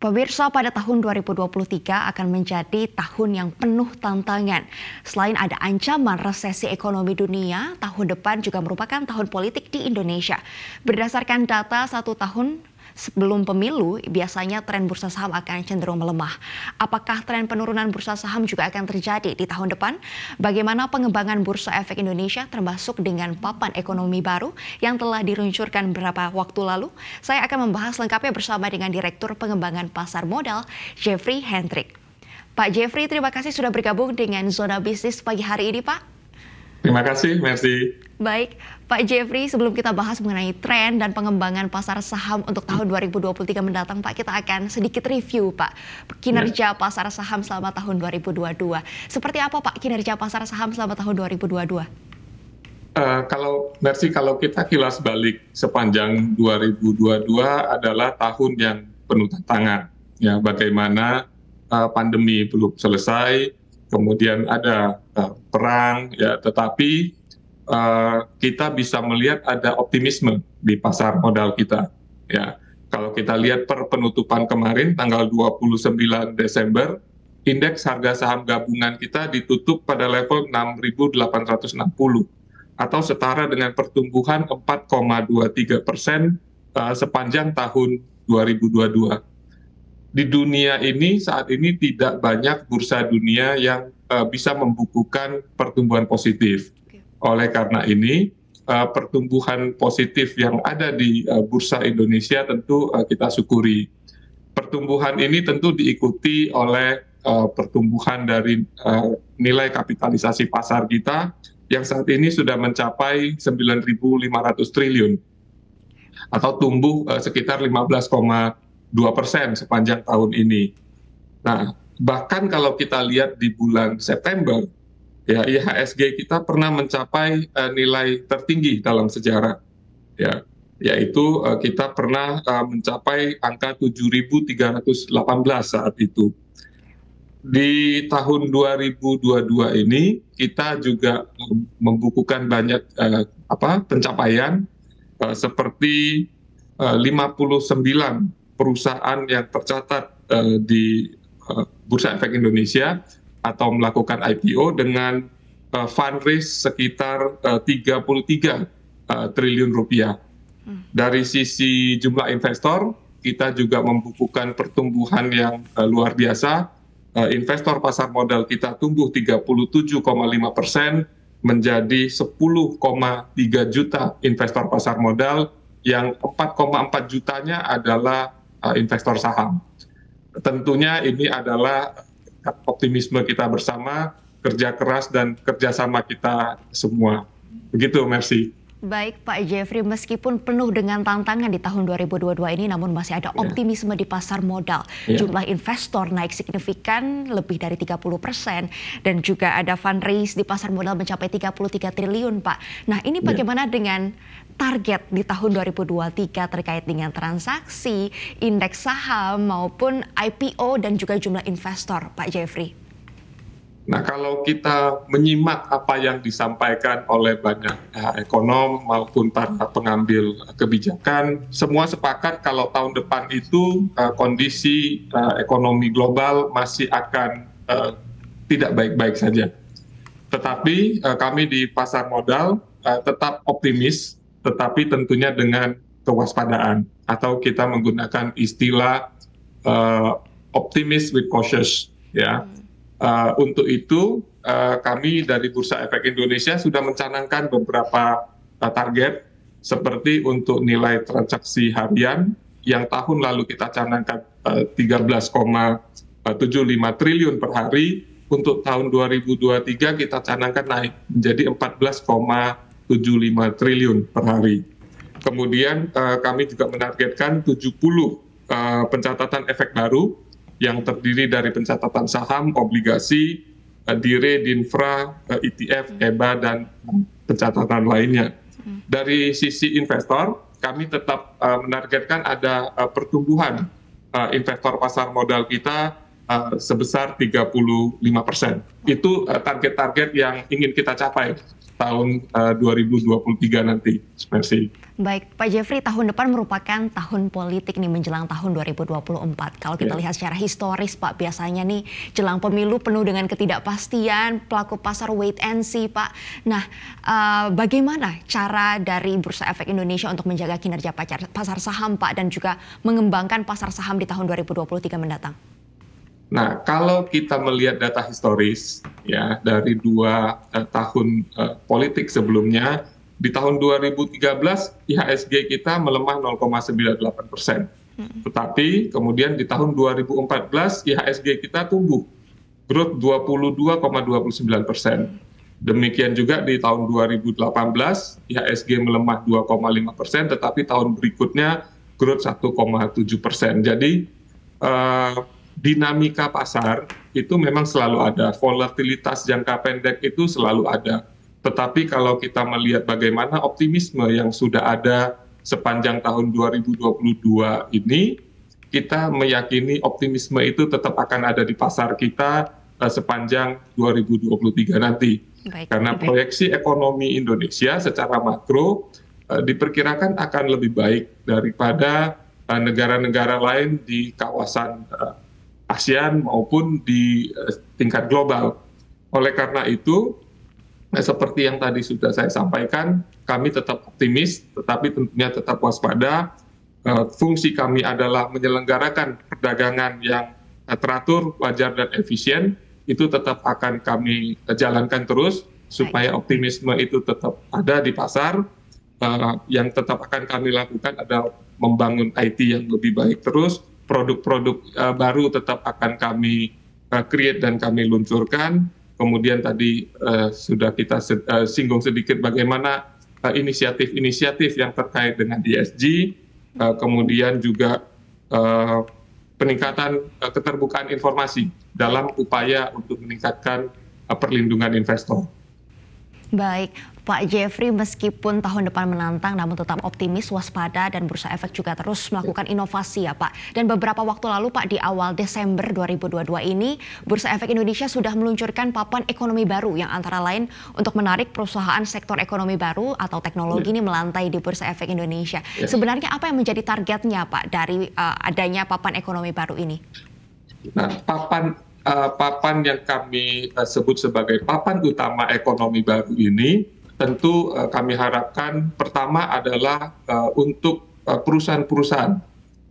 Pemirsa, pada tahun 2023 akan menjadi tahun yang penuh tantangan. Selain ada ancaman resesi ekonomi dunia, tahun depan juga merupakan tahun politik di Indonesia. Berdasarkan data 1 tahun sebelum pemilu, biasanya tren bursa saham akan cenderung melemah. Apakah tren penurunan bursa saham juga akan terjadi di tahun depan? Bagaimana pengembangan Bursa Efek Indonesia termasuk dengan papan ekonomi baru yang telah diluncurkan beberapa waktu lalu? Saya akan membahas lengkapnya bersama dengan Direktur Pengembangan Pasar Modal, Jeffrey Hendrik. Pak Jeffrey, terima kasih sudah bergabung dengan Zona Bisnis pagi hari ini, Pak. Terima kasih, Mercy. Baik, Pak Jeffrey, sebelum kita bahas mengenai tren dan pengembangan pasar saham untuk tahun 2023 mendatang, Pak, kita akan sedikit review, Pak, kinerja pasar saham selama tahun 2022. Seperti apa, Pak, kinerja pasar saham selama tahun 2022? Kalau kita kilas balik, sepanjang 2022 adalah tahun yang penuh tantangan. Ya, bagaimana pandemi belum selesai, kemudian ada perang, ya, tetapi kita bisa melihat ada optimisme di pasar modal kita. Ya, kalau kita lihat per penutupan kemarin, tanggal 29 Desember, indeks harga saham gabungan kita ditutup pada level 6.860, atau setara dengan pertumbuhan 4,23% sepanjang tahun 2022. Di dunia ini saat ini tidak banyak bursa dunia yang bisa membukukan pertumbuhan positif. Oleh karena ini, pertumbuhan positif yang ada di bursa Indonesia tentu kita syukuri. Pertumbuhan ini tentu diikuti oleh pertumbuhan dari nilai kapitalisasi pasar kita yang saat ini sudah mencapai 9.500 triliun atau tumbuh sekitar 15,2% sepanjang tahun ini. Nah, bahkan kalau kita lihat di bulan September, ya, IHSG kita pernah mencapai nilai tertinggi dalam sejarah, ya, yaitu kita pernah mencapai angka 7.318 saat itu. Di tahun 2022 ini kita juga membukukan banyak pencapaian seperti 59 perusahaan yang tercatat di Bursa Efek Indonesia atau melakukan IPO dengan fundraise sekitar 33 triliun rupiah. Dari sisi jumlah investor, kita juga membukukan pertumbuhan yang luar biasa. Investor pasar modal kita tumbuh 37,5% menjadi 10,3 juta investor pasar modal, yang 4,4 jutanya adalah investor saham. Tentunya ini adalah optimisme kita bersama, kerja keras dan kerjasama kita semua. Begitu, Mercy. Baik, Pak Jeffrey, meskipun penuh dengan tantangan di tahun 2022 ini, namun masih ada optimisme di pasar modal. Jumlah investor naik signifikan, lebih dari 30%, dan juga ada fundraise di pasar modal mencapai 33 triliun, Pak. Nah, ini bagaimana dengan target di tahun 2023 terkait dengan transaksi, indeks saham, maupun IPO, dan juga jumlah investor, Pak Jeffrey? Nah, kalau kita menyimak apa yang disampaikan oleh banyak ekonom maupun para pengambil kebijakan, semua sepakat kalau tahun depan itu kondisi ekonomi global masih akan tidak baik-baik saja. Tetapi kami di pasar modal tetap optimis, tetapi tentunya dengan kewaspadaan, atau kita menggunakan istilah optimis with cautious, ya. Untuk itu, kami dari Bursa Efek Indonesia sudah mencanangkan beberapa target, seperti untuk nilai transaksi harian yang tahun lalu kita canangkan 13,75 triliun per hari. Untuk tahun 2023 kita canangkan naik menjadi 14,75 triliun per hari. Kemudian kami juga menargetkan 70 pencatatan efek baru yang terdiri dari pencatatan saham, obligasi, dire, dinfra, ETF, EBA, dan pencatatan lainnya. Dari sisi investor, kami tetap menargetkan ada pertumbuhan investor pasar modal kita sebesar 35%. Itu target-target yang ingin kita capai tahun 2023 nanti. Terima kasih. Baik, Pak Jeffrey, tahun depan merupakan tahun politik nih menjelang tahun 2024. Kalau kita lihat secara historis, Pak, biasanya nih jelang pemilu penuh dengan ketidakpastian, pelaku pasar wait and see, Pak. Nah, bagaimana cara dari Bursa Efek Indonesia untuk menjaga kinerja pasar saham, Pak, dan juga mengembangkan pasar saham di tahun 2023 mendatang? Nah, kalau kita melihat data historis ya dari 2 tahun politik sebelumnya, di tahun 2013 IHSG kita melemah 0,98%. Tetapi kemudian di tahun 2014 IHSG kita tumbuh, growth 22,29%. Demikian juga di tahun 2018 IHSG melemah 2,5%, tetapi tahun berikutnya growth 1,7%. Jadi dinamika pasar itu memang selalu ada, volatilitas jangka pendek itu selalu ada. Tetapi kalau kita melihat bagaimana optimisme yang sudah ada sepanjang tahun 2022 ini, kita meyakini optimisme itu tetap akan ada di pasar kita sepanjang 2023 nanti. Karena proyeksi ekonomi Indonesia secara makro diperkirakan akan lebih baik daripada negara-negara lain di kawasan ASEAN maupun di tingkat global. Oleh karena itu, seperti yang tadi sudah saya sampaikan, kami tetap optimis, tetapi tentunya tetap waspada. Fungsi kami adalah menyelenggarakan perdagangan yang teratur, wajar, dan efisien. Itu tetap akan kami jalankan terus, supaya optimisme itu tetap ada di pasar. Yang tetap akan kami lakukan adalah membangun IT yang lebih baik terus, produk-produk baru tetap akan kami create dan kami luncurkan. Kemudian tadi sudah kita singgung sedikit bagaimana inisiatif-inisiatif yang terkait dengan ESG, kemudian juga peningkatan keterbukaan informasi dalam upaya untuk meningkatkan perlindungan investor. Baik, Pak Jeffrey, meskipun tahun depan menantang namun tetap optimis, waspada, dan Bursa Efek juga terus melakukan inovasi ya Pak. Dan beberapa waktu lalu Pak, di awal Desember 2022 ini, Bursa Efek Indonesia sudah meluncurkan papan ekonomi baru yang antara lain untuk menarik perusahaan sektor ekonomi baru atau teknologi ini melantai di Bursa Efek Indonesia. Sebenarnya apa yang menjadi targetnya Pak dari adanya papan ekonomi baru ini? Nah, papan yang kami sebut sebagai papan utama ekonomi baru ini tentu kami harapkan pertama adalah untuk perusahaan-perusahaan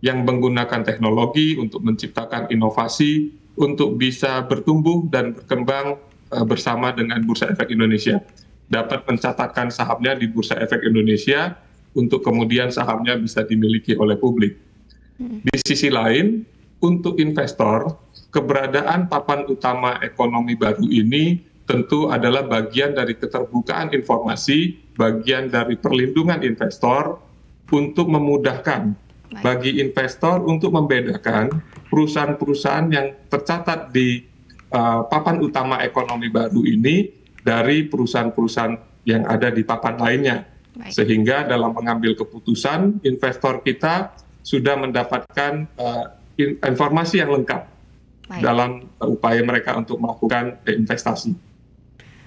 yang menggunakan teknologi untuk menciptakan inovasi untuk bisa bertumbuh dan berkembang bersama dengan Bursa Efek Indonesia, dapat mencatatkan sahamnya di Bursa Efek Indonesia untuk kemudian sahamnya bisa dimiliki oleh publik. Di sisi lain, untuk investor, keberadaan papan utama ekonomi baru ini tentu adalah bagian dari keterbukaan informasi, bagian dari perlindungan investor untuk memudahkan bagi investor untuk membedakan perusahaan-perusahaan yang tercatat di papan utama ekonomi baru ini dari perusahaan-perusahaan yang ada di papan lainnya. Sehingga dalam mengambil keputusan, investor kita sudah mendapatkan informasi yang lengkap dalam upaya mereka untuk melakukan investasi.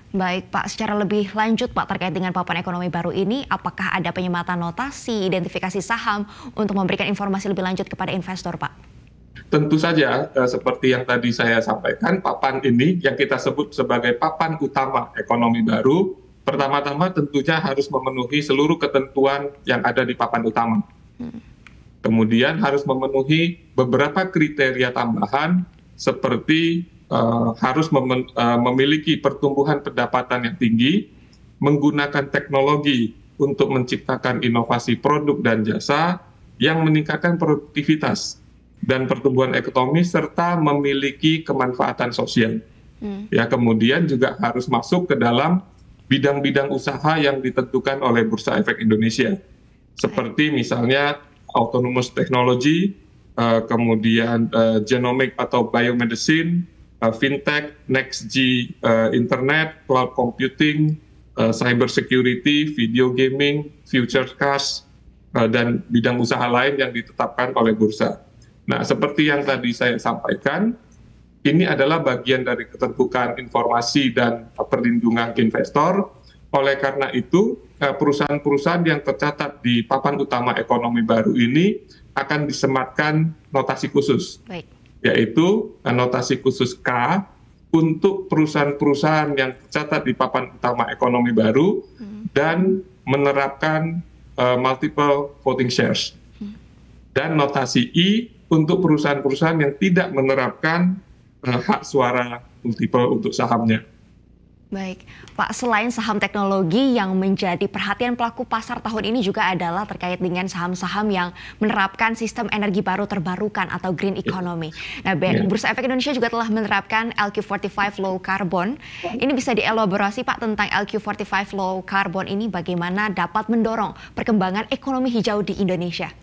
Baik Pak, secara lebih lanjut Pak terkait dengan papan ekonomi baru ini, apakah ada penyematan notasi, identifikasi saham untuk memberikan informasi lebih lanjut kepada investor Pak? Tentu saja, seperti yang tadi saya sampaikan, papan ini yang kita sebut sebagai papan utama ekonomi baru, pertama-tama tentunya harus memenuhi seluruh ketentuan yang ada di papan utama. Kemudian harus memenuhi beberapa kriteria tambahan seperti harus memiliki pertumbuhan pendapatan yang tinggi, menggunakan teknologi untuk menciptakan inovasi produk dan jasa yang meningkatkan produktivitas dan pertumbuhan ekonomi serta memiliki kemanfaatan sosial. Ya, kemudian juga harus masuk ke dalam bidang-bidang usaha yang ditentukan oleh Bursa Efek Indonesia, seperti misalnya autonomous technology, kemudian genomic atau biomedicine, fintech, next G internet, cloud computing, cyber security, video gaming, future cash, dan bidang usaha lain yang ditetapkan oleh bursa. Nah, seperti yang tadi saya sampaikan, ini adalah bagian dari keterbukaan informasi dan perlindungan investor. Oleh karena itu, perusahaan-perusahaan yang tercatat di papan utama ekonomi baru ini akan disematkan notasi khusus, Baik. yaitu notasi khusus K untuk perusahaan-perusahaan yang tercatat di papan utama ekonomi baru dan menerapkan multiple voting shares. Dan notasi I untuk perusahaan-perusahaan yang tidak menerapkan hak suara multiple untuk sahamnya. Baik, Pak, selain saham teknologi yang menjadi perhatian pelaku pasar tahun ini juga adalah terkait dengan saham-saham yang menerapkan sistem energi baru terbarukan atau green economy. Nah, Bursa Efek Indonesia juga telah menerapkan LQ45 Low Carbon. Ini bisa dielaborasi, Pak, tentang LQ45 Low Carbon ini bagaimana dapat mendorong perkembangan ekonomi hijau di Indonesia?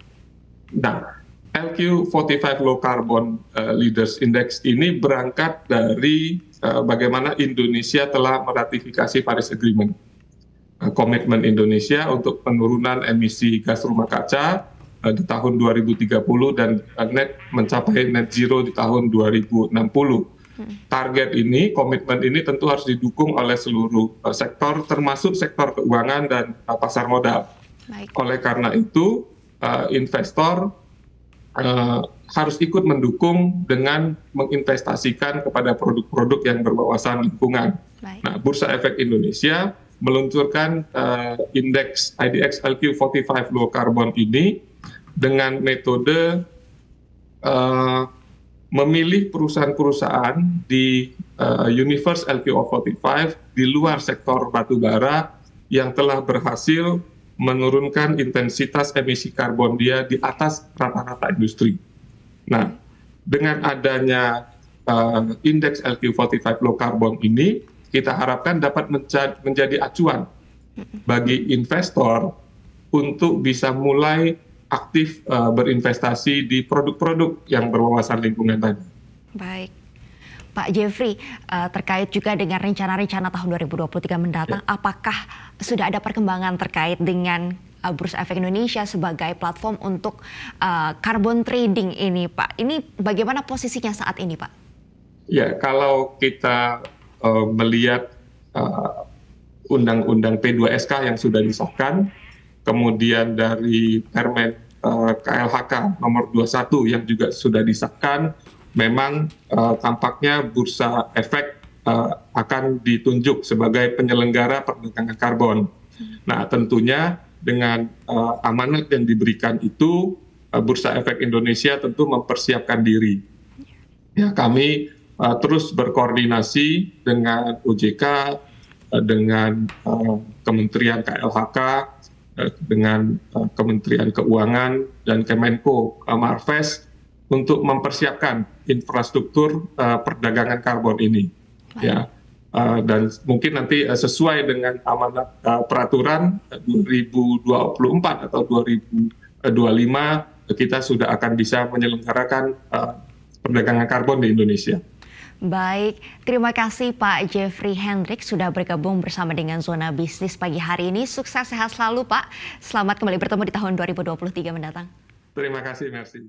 Nah, LQ45 Low Carbon Leaders Index ini berangkat dari bagaimana Indonesia telah meratifikasi Paris Agreement. Komitmen Indonesia untuk penurunan emisi gas rumah kaca di tahun 2030 dan mencapai net zero di tahun 2060. Target ini, komitmen ini tentu harus didukung oleh seluruh sektor, termasuk sektor keuangan dan pasar modal. Baik. Oleh karena itu, investor harus ikut mendukung dengan menginvestasikan kepada produk-produk yang berwawasan lingkungan. Baik. Nah, Bursa Efek Indonesia meluncurkan indeks IDX LQ45 Low Carbon ini dengan metode memilih perusahaan-perusahaan di universe LQ45 di luar sektor batubara yang telah berhasil menurunkan intensitas emisi karbon dia di atas rata-rata industri. Nah, dengan adanya indeks LQ45 Low Carbon ini, kita harapkan dapat menjadi acuan bagi investor untuk bisa mulai aktif berinvestasi di produk-produk yang berwawasan lingkungan tadi. Baik. Pak Jeffrey, terkait juga dengan rencana-rencana tahun 2023 mendatang, apakah sudah ada perkembangan terkait dengan Bursa Efek Indonesia sebagai platform untuk carbon trading ini, Pak? Ini bagaimana posisinya saat ini, Pak? Ya, kalau kita melihat Undang-Undang P2SK yang sudah disahkan, kemudian dari Permen KLHK nomor 21 yang juga sudah disahkan, memang tampaknya Bursa Efek akan ditunjuk sebagai penyelenggara perdagangan karbon. Nah, tentunya dengan amanat yang diberikan itu, Bursa Efek Indonesia tentu mempersiapkan diri. Ya, kami terus berkoordinasi dengan OJK, dengan Kementerian KLHK, dengan Kementerian Keuangan dan Kemenko Marves untuk mempersiapkan infrastruktur perdagangan karbon ini. Ya, dan mungkin nanti sesuai dengan amanat peraturan 2024 atau 2025 kita sudah akan bisa menyelenggarakan perdagangan karbon di Indonesia. Baik, terima kasih Pak Jeffrey Hendrik sudah bergabung bersama dengan Zona Bisnis pagi hari ini. Sukses sehat selalu Pak. Selamat kembali bertemu di tahun 2023 mendatang. Terima kasih, merci.